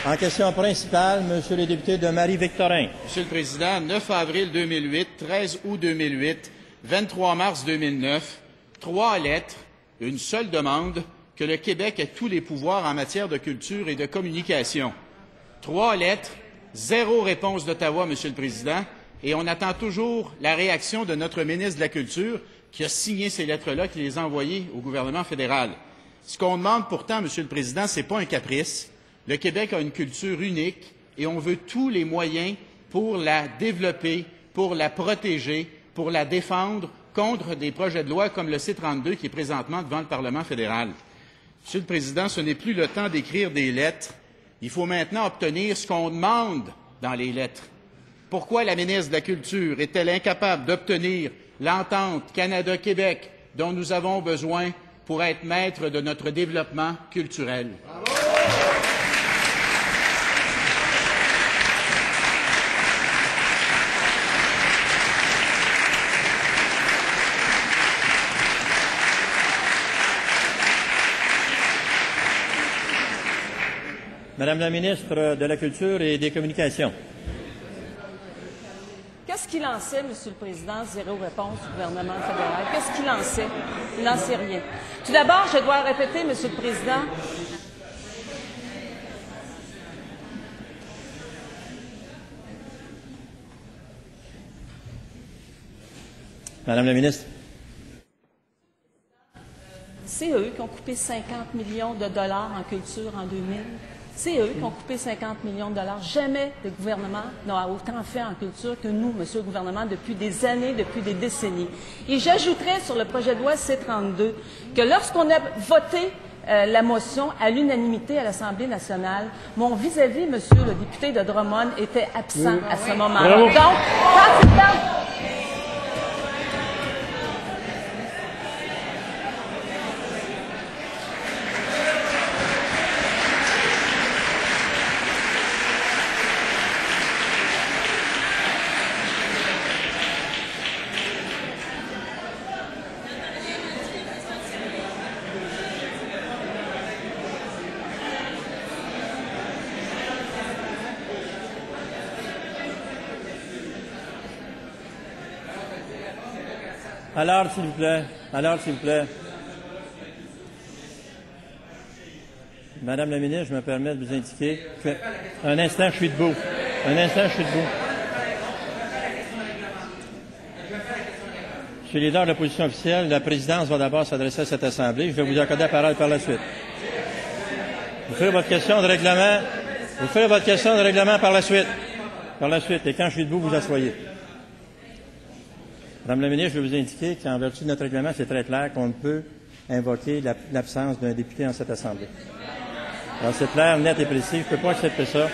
En question principale, Monsieur le député de Marie-Victorin. Monsieur le Président, 9 avril 2008, 13 août 2008, 23 mars 2009, 3 lettres, une seule demande, que le Québec ait tous les pouvoirs en matière de culture et de communication. 3 lettres, 0 réponse d'Ottawa, Monsieur le Président, et on attend toujours la réaction de notre ministre de la Culture qui a signé ces lettres-là, qui les a envoyées au gouvernement fédéral. Ce qu'on demande pourtant, Monsieur le Président, ce n'est pas un caprice. Le Québec a une culture unique et on veut tous les moyens pour la développer, pour la protéger, pour la défendre contre des projets de loi comme le C-32 qui est présentement devant le Parlement fédéral. Monsieur le Président, ce n'est plus le temps d'écrire des lettres. Il faut maintenant obtenir ce qu'on demande dans les lettres. Pourquoi la ministre de la Culture est-elle incapable d'obtenir l'entente Canada-Québec dont nous avons besoin pour être maître de notre développement culturel? Bravo! Madame la ministre de la Culture et des Communications. Qu'est-ce qu'il en sait, Monsieur le Président? 0 réponse du gouvernement fédéral. Qu'est-ce qu'il en sait? Il n'en sait rien. Tout d'abord, je dois répéter, Monsieur le Président, Madame la ministre. c'est eux qui ont coupé 50 millions de dollars en culture en 2000. C'est eux qui ont coupé 50 millions de dollars. Jamais le gouvernement n'a autant fait en culture que nous, Monsieur le gouvernement, depuis des années, depuis des décennies. Et j'ajouterais sur le projet de loi C-32 que lorsqu'on a voté la motion à l'unanimité à l'Assemblée nationale, mon vis-à-vis, Monsieur le député de Drummond, était absent à ce moment-là. Donc, quand il parle... Alors, s'il vous plaît. Alors, s'il vous plaît. Madame la ministre, je me permets de vous indiquer que... Un instant, je suis debout. Un instant, je suis debout. Monsieur le leader de l'opposition officielle, la présidence va d'abord s'adresser à cette Assemblée. Je vais vous accorder la parole par la suite. Vous ferez votre question de règlement. Vous ferez votre question de règlement par la suite. Par la suite. Et quand je suis debout, vous asseyez. Madame la ministre, je vais vous indiquer qu'en vertu de notre règlement, c'est très clair qu'on ne peut invoquer l'absence d'un député dans cette Assemblée. Alors, c'est clair, net et précis. Je ne peux pas accepter ça.